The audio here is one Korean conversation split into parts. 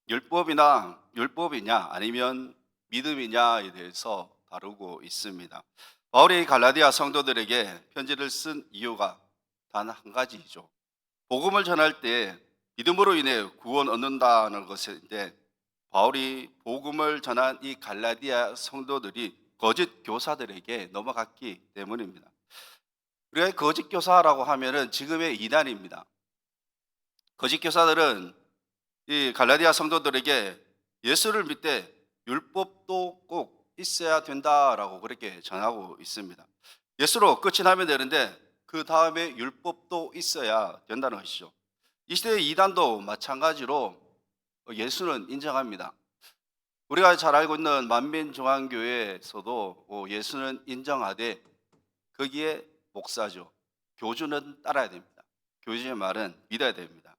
율법이냐 아니면 믿음이냐에 대해서 다루고 있습니다. 바울이 갈라디아 성도들에게 편지를 쓴 이유가 단 한 가지이죠. 복음을 전할 때 믿음으로 인해 구원 얻는다는 것인데, 바울이 복음을 전한 이 갈라디아 성도들이 거짓 교사들에게 넘어갔기 때문입니다. 우리가 거짓 교사라고 하면은 지금의 이단입니다. 거짓 교사들은 이 갈라디아 성도들에게 예수를 믿되 율법도 꼭 있어야 된다라고 그렇게 전하고 있습니다. 예수로 끝이 나면 되는데 그 다음에 율법도 있어야 된다는 것이죠. 이 시대의 이단도 마찬가지로 예수는 인정합니다. 우리가 잘 알고 있는 만민중앙교회에서도 예수는 인정하되 거기에 목사죠. 교주는 따라야 됩니다. 교주의 말은 믿어야 됩니다.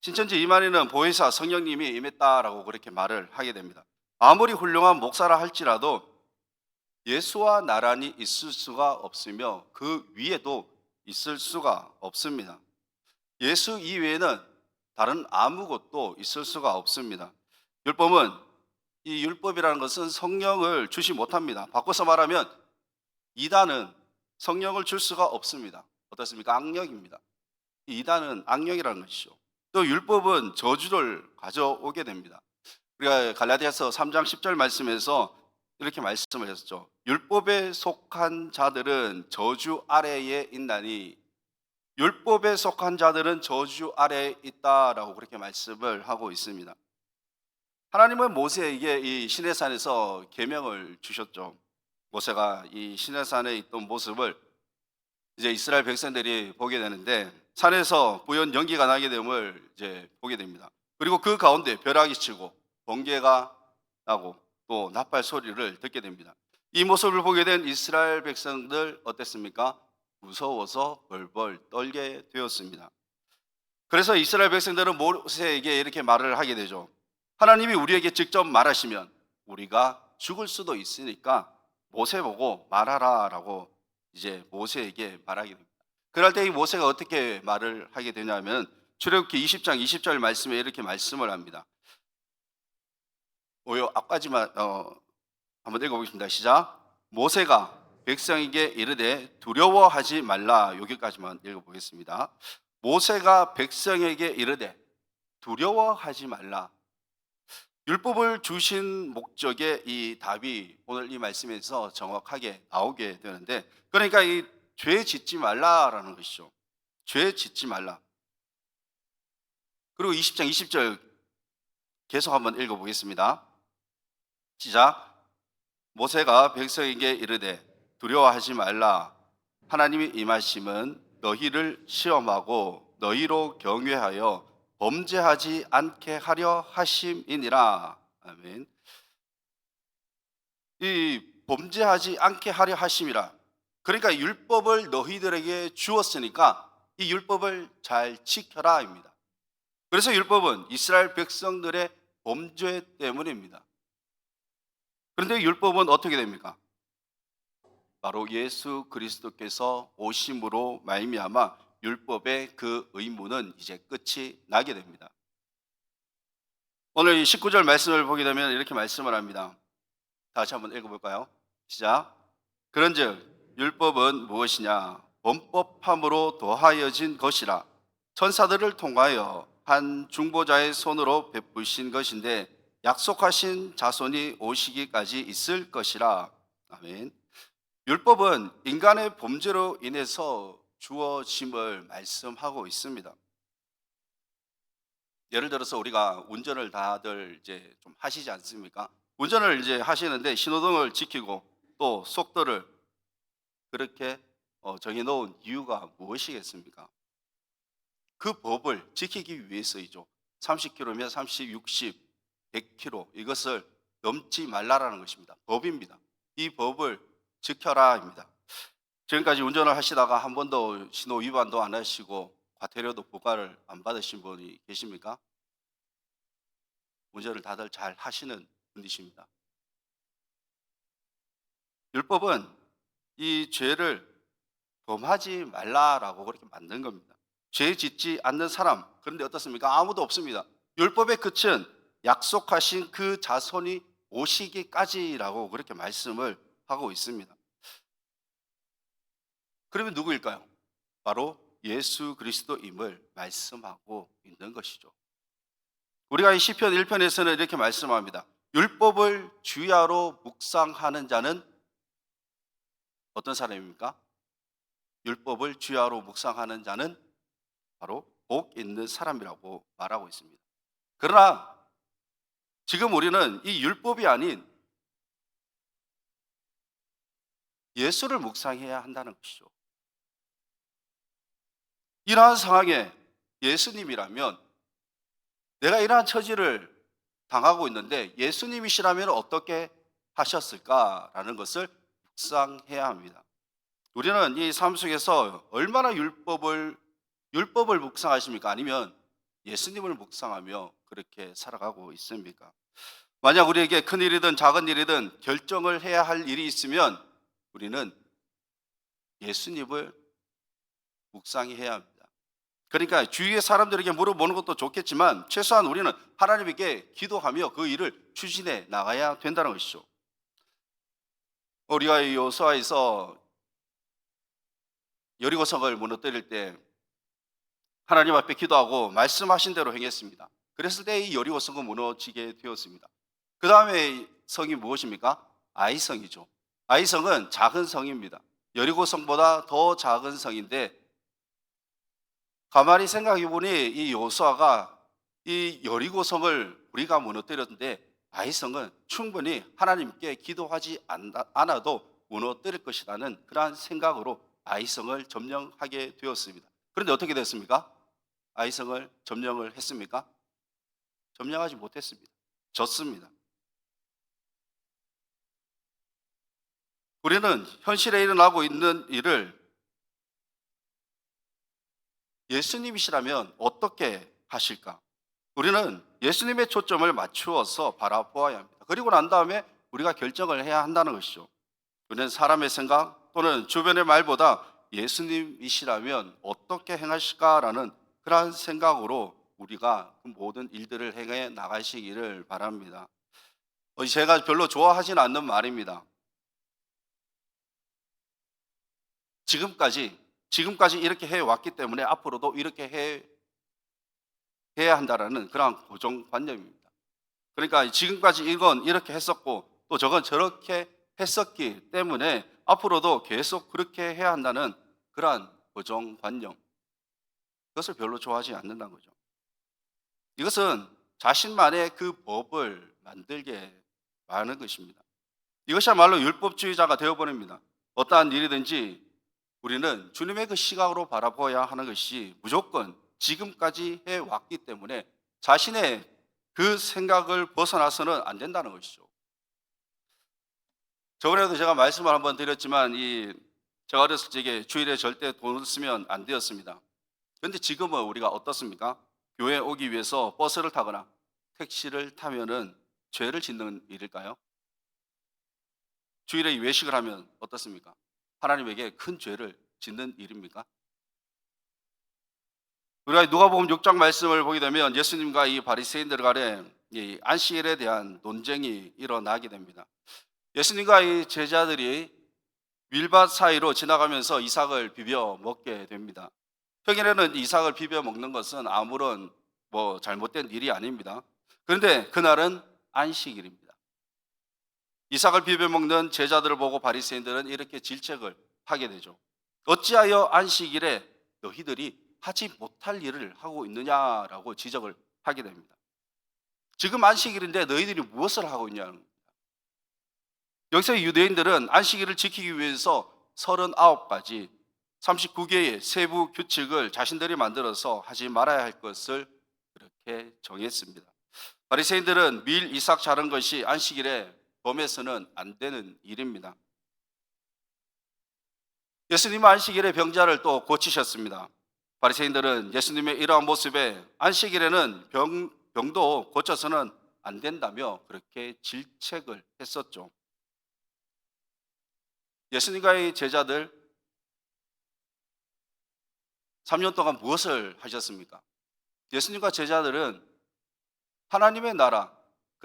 신천지 이만희는 보혜사 성령님이 임했다라고 그렇게 말을 하게 됩니다. 아무리 훌륭한 목사라 할지라도 예수와 나란히 있을 수가 없으며 그 위에도 있을 수가 없습니다. 예수 이외에는 다른 아무것도 있을 수가 없습니다. 율법은, 이 율법이라는 것은 성령을 주시 못합니다. 바꿔서 말하면 이단은 성령을 줄 수가 없습니다. 어떻습니까? 악령입니다. 이 이단은 악령이라는 것이죠. 또 율법은 저주를 가져오게 됩니다. 우리가 갈라디아서 3장 10절 말씀에서 이렇게 말씀을 했었죠. 율법에 속한 자들은 저주 아래에 있나니, 율법에 속한 자들은 저주 아래에 있다라고 그렇게 말씀을 하고 있습니다. 하나님은 모세에게 이 시내산에서 계명을 주셨죠. 모세가 이 시내산에 있던 모습을 이제 이스라엘 백성들이 보게 되는데, 산에서 부연 연기가 나게 됨을 이제 보게 됩니다. 그리고 그 가운데 벼락이 치고 번개가 나고 또 나팔 소리를 듣게 됩니다. 이 모습을 보게 된 이스라엘 백성들 어땠습니까? 무서워서 벌벌 떨게 되었습니다. 그래서 이스라엘 백성들은 모세에게 이렇게 말을 하게 되죠. 하나님이 우리에게 직접 말하시면 우리가 죽을 수도 있으니까 모세 보고 말하라라고 이제 모세에게 말하게 됩니다. 그럴 때 이 모세가 어떻게 말을 하게 되냐면 출애굽기 20장 20절 말씀에 이렇게 말씀을 합니다. 앞까지만 한번 읽어보겠습니다. 시작. 모세가 백성에게 이르되 두려워하지 말라. 여기까지만 읽어보겠습니다. 모세가 백성에게 이르되 두려워하지 말라. 율법을 주신 목적의 이 답이 오늘 이 말씀에서 정확하게 나오게 되는데, 그러니까 이 죄 짓지 말라라는 것이죠. 죄 짓지 말라. 그리고 20장 20절 계속 한번 읽어보겠습니다. 시작. 모세가 백성에게 이르되 두려워하지 말라. 하나님이 임하심은 너희를 시험하고 너희로 경외하여 범죄하지 않게 하려 하심이니라. 아멘. 이 범죄하지 않게 하려 하심이라. 그러니까 율법을 너희들에게 주었으니까 이 율법을 잘 지켜라입니다. 그래서 율법은 이스라엘 백성들의 범죄 때문입니다. 그런데 율법은 어떻게 됩니까? 바로 예수 그리스도께서 오심으로 말미암아 율법의 그 의무는 이제 끝이 나게 됩니다. 오늘 이 19절 말씀을 보게 되면 이렇게 말씀을 합니다. 다시 한번 읽어볼까요? 시작. 그런즉 율법은 무엇이냐? 범법함으로 더하여진 것이라 천사들을 통하여 한 중보자의 손으로 베푸신 것인데 약속하신 자손이 오시기까지 있을 것이라. 아멘. 율법은 인간의 범죄로 인해서 주어짐을 말씀하고 있습니다. 예를 들어서 우리가 운전을 다들 이제 좀 하시지 않습니까? 운전을 이제 하시는데 신호등을 지키고 또 속도를 그렇게 정해놓은 이유가 무엇이겠습니까? 그 법을 지키기 위해서이죠. 30km면 30, 60, 100km 이것을 넘지 말라라는 것입니다. 법입니다. 이 법을 지켜라입니다. 지금까지 운전을 하시다가 한 번도 신호 위반도 안 하시고 과태료도 부과를 안 받으신 분이 계십니까? 운전을 다들 잘 하시는 분이십니다. 율법은 이 죄를 범하지 말라라고 그렇게 만든 겁니다. 죄 짓지 않는 사람, 그런데 어떻습니까? 아무도 없습니다. 율법의 끝은 약속하신 그 자손이 오시기까지라고 그렇게 말씀을 하고 있습니다. 그러면 누구일까요? 바로 예수 그리스도임을 말씀하고 있는 것이죠. 우리가 이 시편 1편에서는 이렇게 말씀합니다. 율법을 주야로 묵상하는 자는 어떤 사람입니까? 율법을 주야로 묵상하는 자는 바로 복 있는 사람이라고 말하고 있습니다. 그러나 지금 우리는 이 율법이 아닌 예수를 묵상해야 한다는 것이죠. 이러한 상황에 예수님이라면 내가 이러한 처지를 당하고 있는데 예수님이시라면 어떻게 하셨을까라는 것을 묵상해야 합니다. 우리는 이 삶 속에서 얼마나 율법을 묵상하십니까? 아니면 예수님을 묵상하며 그렇게 살아가고 있습니까? 만약 우리에게 큰 일이든 작은 일이든 결정을 해야 할 일이 있으면 우리는 예수님을 묵상해야 합니다. 그러니까 주위의 사람들에게 물어보는 것도 좋겠지만 최소한 우리는 하나님에게 기도하며 그 일을 추진해 나가야 된다는 것이죠. 우리가 이 요수아에서 여리고성을 무너뜨릴 때 하나님 앞에 기도하고 말씀하신 대로 행했습니다. 그랬을 때 이 여리고성은 무너지게 되었습니다. 그 다음에 성이 무엇입니까? 아이성이죠. 아이성은 작은 성입니다. 여리고성보다 더 작은 성인데 가만히 생각해 보니 이 요수아가 이 여리고성을 우리가 무너뜨렸는데 아이성은 충분히 하나님께 기도하지 않아도 무너뜨릴 것이라는 그러한 생각으로 아이성을 점령하게 되었습니다. 그런데 어떻게 됐습니까? 아이성을 점령을 했습니까? 점령하지 못했습니다. 졌습니다. 우리는 현실에 일어나고 있는 일을 예수님이시라면 어떻게 하실까? 우리는 예수님의 초점을 맞추어서 바라보아야 합니다. 그리고 난 다음에 우리가 결정을 해야 한다는 것이죠. 우리는 사람의 생각 또는 주변의 말보다 예수님이시라면 어떻게 행하실까라는 그러한 생각으로 우리가 그 모든 일들을 행해 나가시기를 바랍니다. 제가 별로 좋아하진 않는 말입니다. 지금까지 이렇게 해왔기 때문에 앞으로도 이렇게 해야 한다라는 그런 고정관념입니다. 그러니까 지금까지 이건 이렇게 했었고 또 저건 저렇게 했었기 때문에 앞으로도 계속 그렇게 해야 한다는 그러한 고정관념, 그것을 별로 좋아하지 않는다는 거죠. 이것은 자신만의 그 법을 만들게 하는 것입니다. 이것이야말로 율법주의자가 되어버립니다. 어떠한 일이든지 우리는 주님의 그 시각으로 바라보아야 하는 것이 무조건 지금까지 해왔기 때문에 자신의 그 생각을 벗어나서는 안 된다는 것이죠. 저번에도 제가 말씀을 한번 드렸지만 제가 어렸을 적에 주일에 절대 돈을 쓰면 안 되었습니다. 그런데 지금은 우리가 어떻습니까? 교회에 오기 위해서 버스를 타거나 택시를 타면은 죄를 짓는 일일까요? 주일에 외식을 하면 어떻습니까? 하나님에게 큰 죄를 짓는 일입니까? 우리가 누가복음 6장 말씀을 보게 되면 예수님과 이 바리새인들 간에 이 안식일에 대한 논쟁이 일어나게 됩니다. 예수님과 이 제자들이 밀밭 사이로 지나가면서 이삭을 비벼 먹게 됩니다. 평일에는 이삭을 비벼 먹는 것은 아무런 잘못된 일이 아닙니다. 그런데 그날은 안식일입니다. 이삭을 비벼 먹는 제자들을 보고 바리새인들은 이렇게 질책을 하게 되죠. 어찌하여 안식일에 너희들이 하지 못할 일을 하고 있느냐라고 지적을 하게 됩니다. 지금 안식일인데 너희들이 무엇을 하고 있냐는 겁니다. 여기서 유대인들은 안식일을 지키기 위해서 39가지 39개의 세부 규칙을 자신들이 만들어서 하지 말아야 할 것을 그렇게 정했습니다. 바리새인들은 밀 이삭 자른 것이 안식일에 범해서는 안 되는 일입니다. 예수님은 안식일에 병자를 또 고치셨습니다. 바리새인들은 예수님의 이러한 모습에 안식일에는 병도 고쳐서는 안 된다며 그렇게 질책을 했었죠. 예수님과의 제자들 3년 동안 무엇을 하셨습니까? 예수님과 제자들은 하나님의 나라,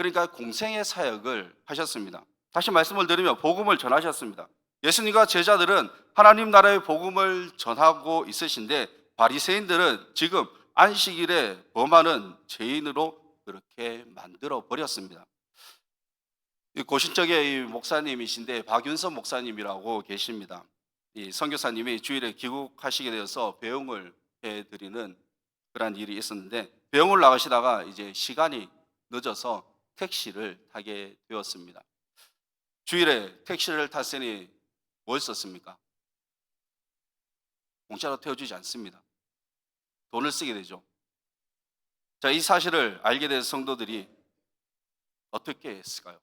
그러니까 공생의 사역을 하셨습니다. 다시 말씀을 드리면 복음을 전하셨습니다. 예수님과 제자들은 하나님 나라의 복음을 전하고 있으신데 바리새인들은 지금 안식일에 범하는 죄인으로 그렇게 만들어 버렸습니다. 고신적의 이 목사님이신데 박윤선 목사님이라고 계십니다. 이 선교사님이 주일에 귀국하시게 되어서 배웅을 해드리는 그런 일이 있었는데 배웅을 나가시다가 이제 시간이 늦어서 택시를 타게 되었습니다. 주일에 택시를 탔으니 뭘 썼습니까? 공짜로 태워주지 않습니다. 돈을 쓰게 되죠. 자, 이 사실을 알게 된 성도들이 어떻게 했을까요?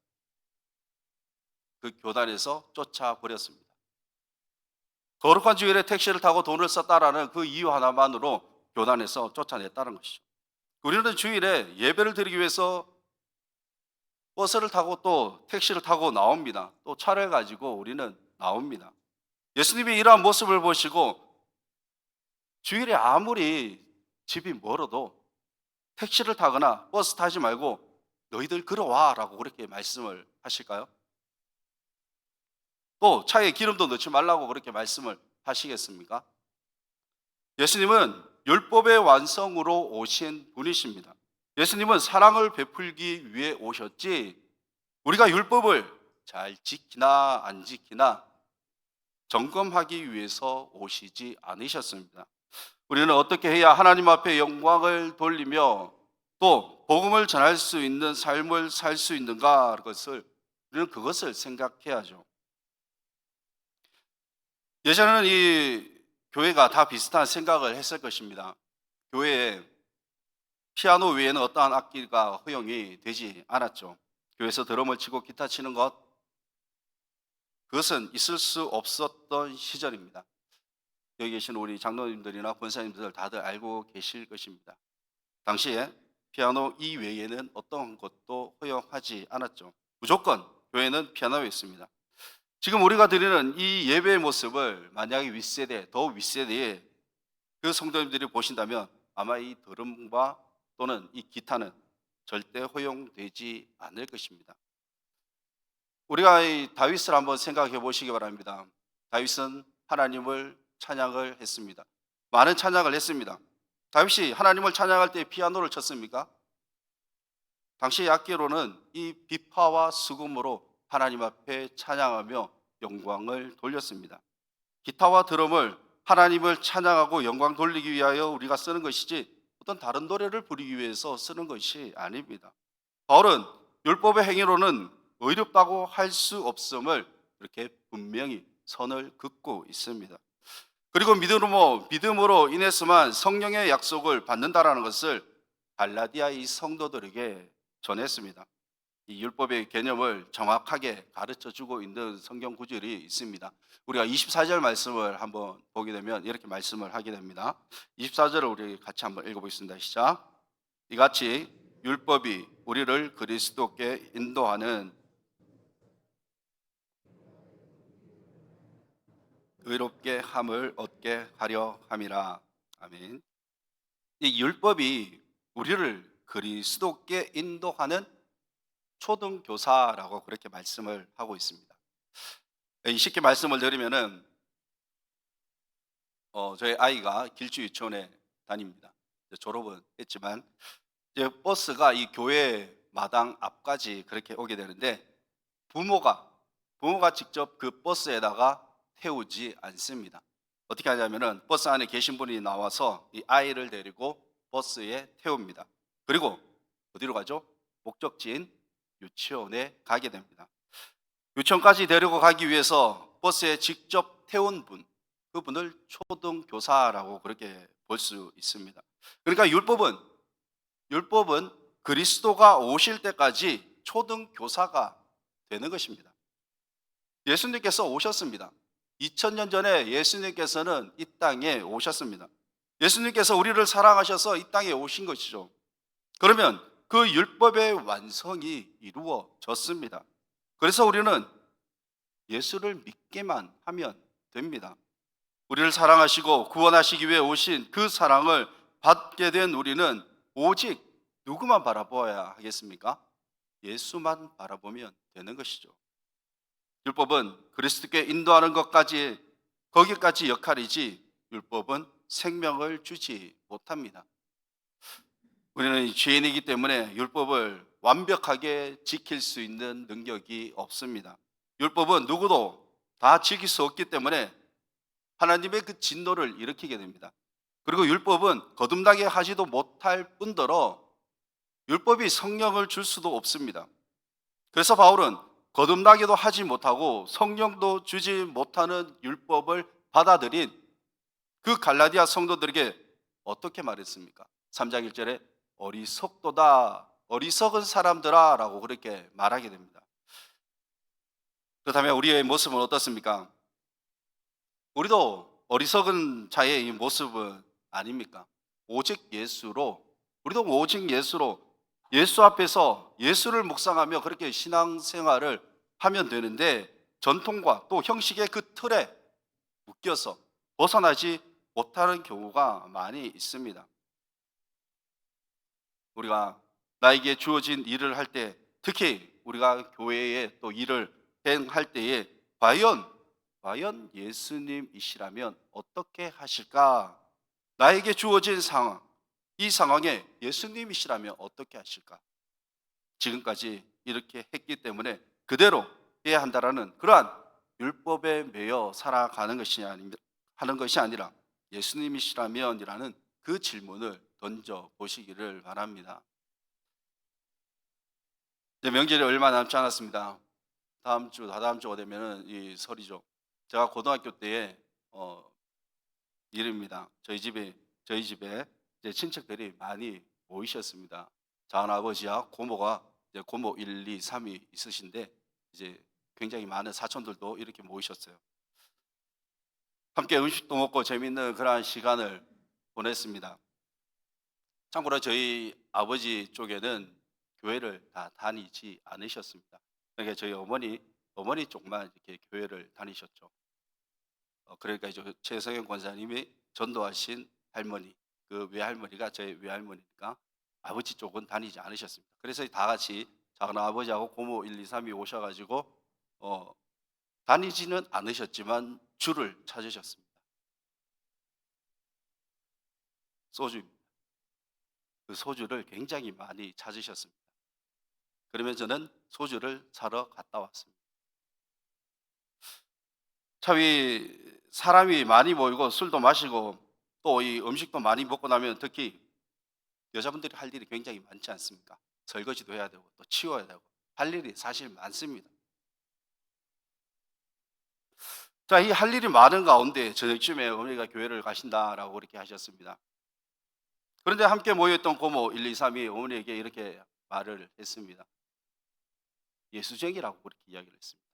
그 교단에서 쫓아버렸습니다. 거룩한 주일에 택시를 타고 돈을 썼다라는 그 이유 하나만으로 교단에서 쫓아냈다는 것이죠. 우리는 주일에 예배를 드리기 위해서 버스를 타고 또 택시를 타고 나옵니다. 또 차를 가지고 우리는 나옵니다. 예수님이 이러한 모습을 보시고 주일에 아무리 집이 멀어도 택시를 타거나 버스 타지 말고 너희들 걸어와 라고 그렇게 말씀을 하실까요? 또 차에 기름도 넣지 말라고 그렇게 말씀을 하시겠습니까? 예수님은 율법의 완성으로 오신 분이십니다. 예수님은 사랑을 베풀기 위해 오셨지 우리가 율법을 잘 지키나 안 지키나 점검하기 위해서 오시지 않으셨습니다. 우리는 어떻게 해야 하나님 앞에 영광을 돌리며 또 복음을 전할 수 있는 삶을 살 수 있는가 우리는 그것을 생각해야죠. 예전에는 이 교회가 다 비슷한 생각을 했을 것입니다. 교회에 피아노 외에는 어떠한 악기가 허용이 되지 않았죠. 교회에서 드럼을 치고 기타 치는 것, 그것은 있을 수 없었던 시절입니다. 여기 계신 우리 장로님들이나 권사님들 다들 알고 계실 것입니다. 당시에 피아노 이외에는 어떤 것도 허용하지 않았죠. 무조건 교회는 피아노였습니다. 지금 우리가 드리는 이 예배의 모습을 만약에 윗세대, 더 윗세대에 그 성도님들이 보신다면 아마 이 드럼과 또는 이 기타는 절대 허용되지 않을 것입니다. 우리가 이 다윗을 한번 생각해 보시기 바랍니다. 다윗은 하나님을 찬양을 했습니다. 많은 찬양을 했습니다. 다윗이 하나님을 찬양할 때 피아노를 쳤습니까? 당시 악기로는 이 비파와 수금으로 하나님 앞에 찬양하며 영광을 돌렸습니다. 기타와 드럼을 하나님을 찬양하고 영광 돌리기 위하여 우리가 쓰는 것이지 어떤 다른 노래를 부르기 위해서 쓰는 것이 아닙니다. 바울은 율법의 행위로는 의롭다고 할 수 없음을 이렇게 분명히 선을 긋고 있습니다. 그리고 믿음으로 인해서만 성령의 약속을 받는다라는 것을 갈라디아의 성도들에게 전했습니다. 이 율법의 개념을 정확하게 가르쳐주고 있는 성경 구절이 있습니다. 우리가 24절 말씀을 한번 보게 되면 이렇게 말씀을 하게 됩니다. 24절을 우리 같이 한번 읽어보겠습니다. 시작. 이같이 율법이 우리를 그리스도께 인도하는 의롭게 함을 얻게 하려 함이라. 아멘. 이 율법이 우리를 그리스도께 인도하는 초등교사라고 그렇게 말씀을 하고 있습니다. 쉽게 말씀을 드리면은 저희 아이가 길주 유치원에 다닙니다. 졸업은 했지만 이제 버스가 이 교회 마당 앞까지 그렇게 오게 되는데 부모가 직접 그 버스에다가 태우지 않습니다. 어떻게 하냐면은 버스 안에 계신 분이 나와서 이 아이를 데리고 버스에 태웁니다. 그리고 어디로 가죠? 목적지인 유치원에 가게 됩니다. 유치원까지 데리고 가기 위해서 버스에 직접 태운 분, 그분을 초등교사라고 그렇게 볼 수 있습니다. 그러니까 율법은 그리스도가 오실 때까지 초등교사가 되는 것입니다. 예수님께서 오셨습니다. 2000년 전에 예수님께서는 이 땅에 오셨습니다. 예수님께서 우리를 사랑하셔서 이 땅에 오신 것이죠. 그러면 그 율법의 완성이 이루어졌습니다. 그래서 우리는 예수를 믿기만 하면 됩니다. 우리를 사랑하시고 구원하시기 위해 오신 그 사랑을 받게 된 우리는 오직 누구만 바라보아야 하겠습니까? 예수만 바라보면 되는 것이죠. 율법은 그리스도께 인도하는 것까지 거기까지 역할이지 율법은 생명을 주지 못합니다. 우리는 죄인이기 때문에 율법을 완벽하게 지킬 수 있는 능력이 없습니다. 율법은 누구도 다 지킬 수 없기 때문에 하나님의 그 진노를 일으키게 됩니다. 그리고 율법은 거듭나게 하지도 못할 뿐더러 율법이 성령을 줄 수도 없습니다. 그래서 바울은 거듭나기도 하지 못하고 성령도 주지 못하는 율법을 받아들인 그 갈라디아 성도들에게 어떻게 말했습니까? 3장 1절에 어리석도다, 어리석은 사람들아 라고 그렇게 말하게 됩니다. 그렇다면 우리의 모습은 어떻습니까? 우리도 어리석은 자의 이 모습은 아닙니까? 오직 예수로, 우리도 오직 예수로 예수 앞에서 예수를 묵상하며 그렇게 신앙생활을 하면 되는데 전통과 또 형식의 그 틀에 묶여서 벗어나지 못하는 경우가 많이 있습니다. 우리가 나에게 주어진 일을 할 때, 특히 우리가 교회에 또 일을 행할 때에 과연 예수님이시라면 어떻게 하실까? 나에게 주어진 상황, 이 상황에 예수님이시라면 어떻게 하실까? 지금까지 이렇게 했기 때문에 그대로 해야 한다라는 그러한 율법에 매여 살아가는 것이 하는 것이 아니라 예수님이시라면이라는 그 질문을 던져 보시기를 바랍니다. 이제 명절이 얼마 남지 않았습니다. 다음 주, 다다음 주가 되면은 이 설이죠. 제가 고등학교 때에 일입니다. 저희 집에 이제 친척들이 많이 모이셨습니다. 작은 아버지와 고모가 이제 고모 1, 2, 3이 있으신데 이제 굉장히 많은 사촌들도 이렇게 모이셨어요. 함께 음식도 먹고 재밌는 그러한 시간을 보냈습니다. 참고로 저희 아버지 쪽에는 교회를 다 다니지 않으셨습니다. 그러니까 저희 어머니 쪽만 이렇게 교회를 다니셨죠. 그러니까 이제 최성현 권사님이 전도하신 할머니, 그 외할머니가 저희 외할머니니까 아버지 쪽은 다니지 않으셨습니다. 그래서 다 같이 작은 아버지하고 고모 1, 2, 3이 오셔가지고 다니지는 않으셨지만 줄을 찾으셨습니다. 소주입니다. 그 소주를 굉장히 많이 찾으셨습니다. 그러면 저는 소주를 사러 갔다 왔습니다. 차위 사람이 많이 모이고 술도 마시고 또 이 음식도 많이 먹고 나면 특히 여자분들이 할 일이 굉장히 많지 않습니까? 설거지도 해야 되고 또 치워야 되고 할 일이 사실 많습니다. 자, 이 할 일이 많은 가운데 저녁쯤에 어머니가 교회를 가신다라고 그렇게 하셨습니다. 그런데 함께 모였던 고모 1, 2, 3이 어머니에게 이렇게 말을 했습니다. 예수쟁이라고 그렇게 이야기를 했습니다.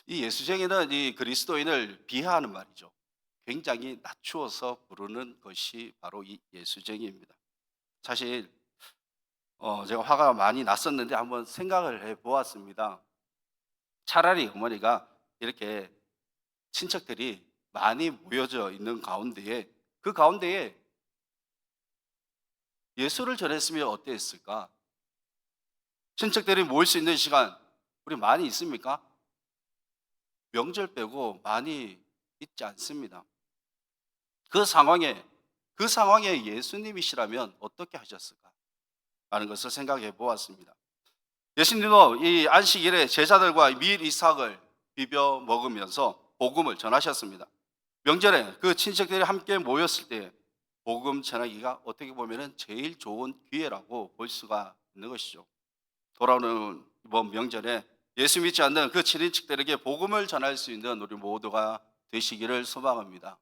이 예수쟁이는 이 그리스도인을 비하하는 말이죠. 굉장히 낮추어서 부르는 것이 바로 이 예수쟁이입니다. 사실 제가 화가 많이 났었는데 한번 생각을 해 보았습니다. 차라리 어머니가 이렇게 친척들이 많이 모여져 있는 가운데에 그 가운데에 예수를 전했으면 어땠을까? 친척들이 모일 수 있는 시간 우리 많이 있습니까? 명절 빼고 많이 있지 않습니다. 그 상황에 예수님이시라면 어떻게 하셨을까? 라는 것을 생각해 보았습니다. 예수님도 이 안식일에 제자들과 밀 이삭을 비벼 먹으면서 복음을 전하셨습니다. 명절에 그 친척들이 함께 모였을 때 복음 전하기가 어떻게 보면 제일 좋은 기회라고 볼 수가 있는 것이죠. 돌아오는 이번 명절에 예수 믿지 않는 그 친인척들에게 복음을 전할 수 있는 우리 모두가 되시기를 소망합니다.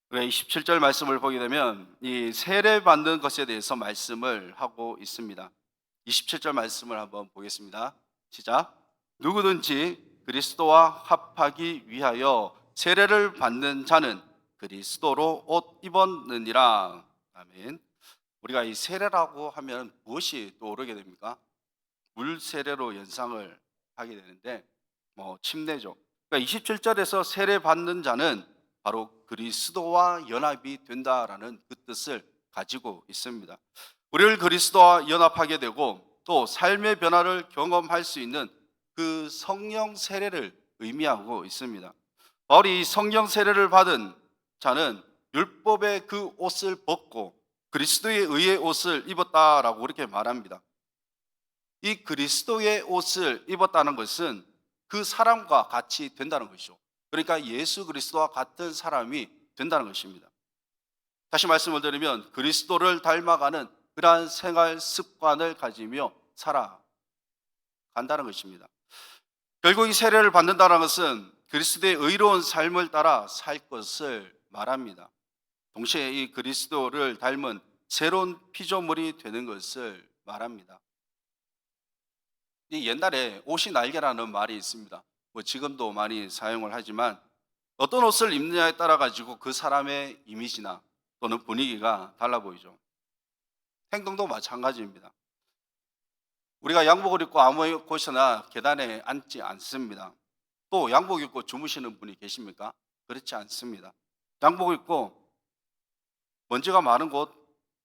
우리가 27절 말씀을 보게 되면 이 세례 받는 것에 대해서 말씀을 하고 있습니다. 27절 말씀을 한번 보겠습니다. 시작. 누구든지 그리스도와 합하기 위하여 세례를 받는 자는 그리스도로 옷 입었느니라. 아멘. 우리가 이 세례라고 하면 무엇이 떠오르게 됩니까? 물 세례로 연상을 하게 되는데 침례죠. 그러니까 27절에서 세례 받는 자는 바로 그리스도와 연합이 된다라는 그 뜻을 가지고 있습니다. 우리를 그리스도와 연합하게 되고 또 삶의 변화를 경험할 수 있는 그 성령 세례를 의미하고 있습니다. 바울이 성령 세례를 받은 자는 율법의 그 옷을 벗고 그리스도의 의의 옷을 입었다라고 그렇게 말합니다. 이 그리스도의 옷을 입었다는 것은 그 사람과 같이 된다는 것이죠. 그러니까 예수 그리스도와 같은 사람이 된다는 것입니다. 다시 말씀을 드리면 그리스도를 닮아가는 그러한 생활 습관을 가지며 살아간다는 것입니다. 결국 이 세례를 받는다는 것은 그리스도의 의로운 삶을 따라 살 것을 말합니다. 동시에 이 그리스도를 닮은 새로운 피조물이 되는 것을 말합니다. 이 옛날에 옷이 날개라는 말이 있습니다. 지금도 많이 사용을 하지만 어떤 옷을 입느냐에 따라 가지고 그 사람의 이미지나 또는 분위기가 달라 보이죠. 행동도 마찬가지입니다. 우리가 양복을 입고 아무 곳이나 계단에 앉지 않습니다. 또 양복 입고 주무시는 분이 계십니까? 그렇지 않습니다. 양복 입고 먼지가 많은 곳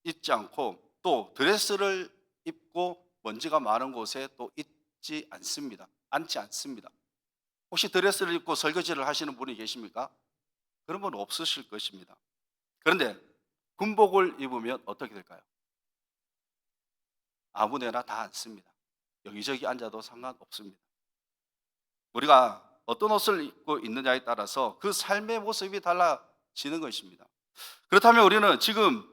있지 않고 또 드레스를 입고 먼지가 많은 곳에 또 있지 않습니다. 앉지 않습니다. 혹시 드레스를 입고 설거지를 하시는 분이 계십니까? 그런 분 없으실 것입니다. 그런데 군복을 입으면 어떻게 될까요? 아무데나 다 앉습니다. 여기저기 앉아도 상관없습니다. 우리가 어떤 옷을 입고 있느냐에 따라서 그 삶의 모습이 달라지는 것입니다. 그렇다면 우리는 지금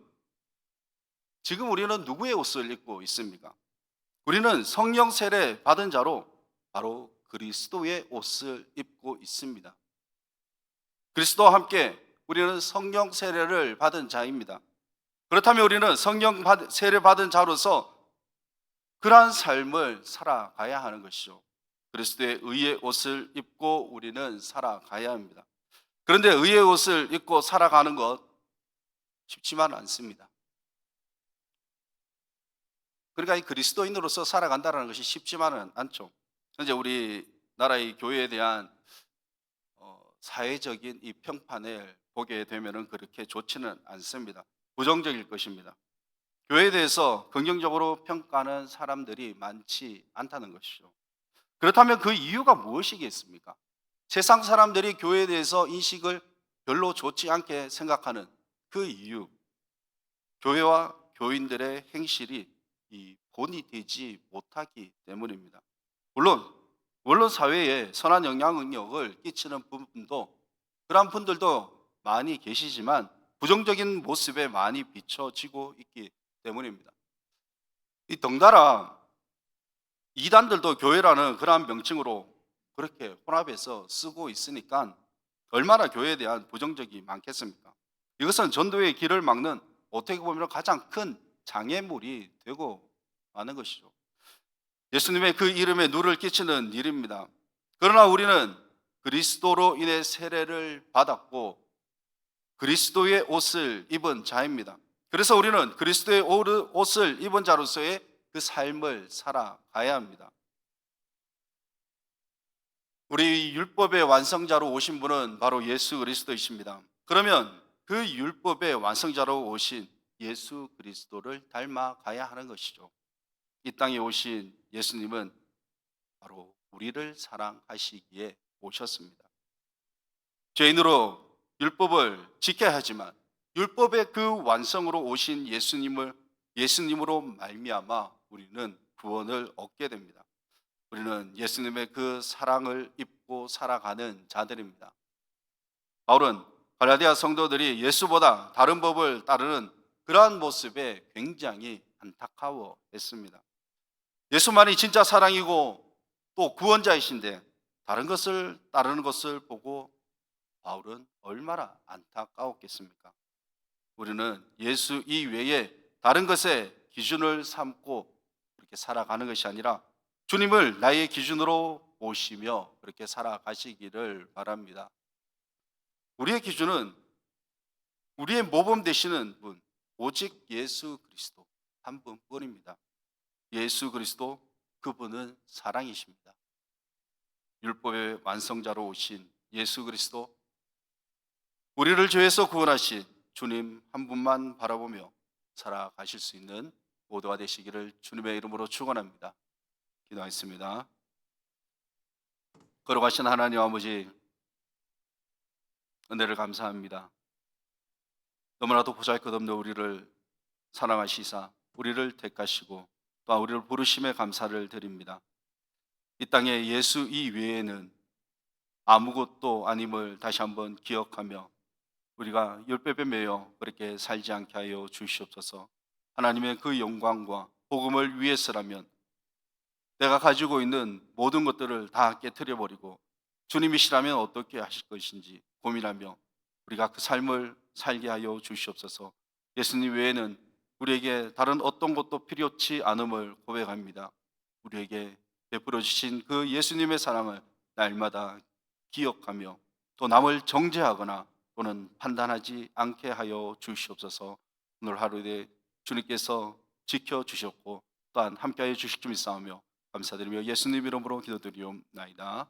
우리는 누구의 옷을 입고 있습니까? 우리는 성령 세례 받은 자로 바로 그리스도의 옷을 입고 있습니다. 그리스도와 함께 우리는 성령 세례를 받은 자입니다. 그렇다면 우리는 성령 세례 받은 자로서 그러한 삶을 살아가야 하는 것이죠. 그리스도의 의의 옷을 입고 우리는 살아가야 합니다. 그런데 의의 옷을 입고 살아가는 것 쉽지만 않습니다. 그러니까 이 그리스도인으로서 살아간다는 것이 쉽지만은 않죠. 현재 우리나라의 교회에 대한 사회적인 이 평판을 보게 되면은 그렇게 좋지는 않습니다. 부정적일 것입니다. 교회에 대해서 긍정적으로 평가하는 사람들이 많지 않다는 것이죠. 그렇다면 그 이유가 무엇이겠습니까? 세상 사람들이 교회에 대해서 인식을 별로 좋지 않게 생각하는 그 이유, 교회와 교인들의 행실이 이 본이 되지 못하기 때문입니다. 물론 사회에 선한 영향력을 끼치는 부분도 그런 분들도 많이 계시지만 부정적인 모습에 많이 비춰지고 있기 때문입니다. 이 덩달아 이단들도 교회라는 그러한 명칭으로 그렇게 혼합해서 쓰고 있으니까 얼마나 교회에 대한 부정적이 많겠습니까? 이것은 전도의 길을 막는 어떻게 보면 가장 큰 장애물이 되고 마는 것이죠. 예수님의 그 이름에 누를 끼치는 일입니다. 그러나 우리는 그리스도로 인해 세례를 받았고 그리스도의 옷을 입은 자입니다. 그래서 우리는 그리스도의 옷을 입은 자로서의 그 삶을 살아가야 합니다. 우리 율법의 완성자로 오신 분은 바로 예수 그리스도이십니다. 그러면 그 율법의 완성자로 오신 예수 그리스도를 닮아가야 하는 것이죠. 이 땅에 오신 예수님은 바로 우리를 사랑하시기에 오셨습니다. 죄인으로 율법을 지켜야 하지만 율법의 그 완성으로 오신 예수님으로 말미암아 우리는 구원을 얻게 됩니다. 우리는 예수님의 그 사랑을 입고 살아가는 자들입니다. 바울은 갈라디아 성도들이 예수보다 다른 법을 따르는 그러한 모습에 굉장히 안타까워했습니다. 예수만이 진짜 사랑이고 또 구원자이신데 다른 것을 따르는 것을 보고 바울은 얼마나 안타까웠겠습니까? 우리는 예수 이외에 다른 것에 기준을 삼고 그렇게 살아가는 것이 아니라 주님을 나의 기준으로 모시며 그렇게 살아가시기를 바랍니다. 우리의 기준은 우리의 모범 되시는 분, 오직 예수 그리스도 한 분뿐입니다. 예수 그리스도, 그분은 사랑이십니다. 율법의 완성자로 오신 예수 그리스도, 우리를 죄에서 구원하신 주님 한 분만 바라보며 살아가실 수 있는 모두가 되시기를 주님의 이름으로 축원합니다. 기도하겠습니다. 걸어가신 하나님 아버지, 은혜를 감사합니다. 너무나도 보잘것없는 우리를 사랑하시사 우리를 택하시고 또한 우리를 부르심에 감사를 드립니다. 이 땅에 예수 이외에는 아무것도 아님을 다시 한번 기억하며 우리가 열배배 매여 그렇게 살지 않게 하여 주시옵소서. 하나님의 그 영광과 복음을 위해서라면 내가 가지고 있는 모든 것들을 다 깨뜨려 버리고 주님이시라면 어떻게 하실 것인지 고민하며 우리가 그 삶을 살게 하여 주시옵소서. 예수님 외에는 우리에게 다른 어떤 것도 필요치 않음을 고백합니다. 우리에게 베풀어 주신 그 예수님의 사랑을 날마다 기억하며 또 남을 정죄하거나 또는 판단하지 않게 하여 주시옵소서. 오늘 하루에 주님께서 지켜 주셨고 또한 함께하여 주실 줄 믿사오며 감사드리며 예수님 이름으로 기도드리옵나이다.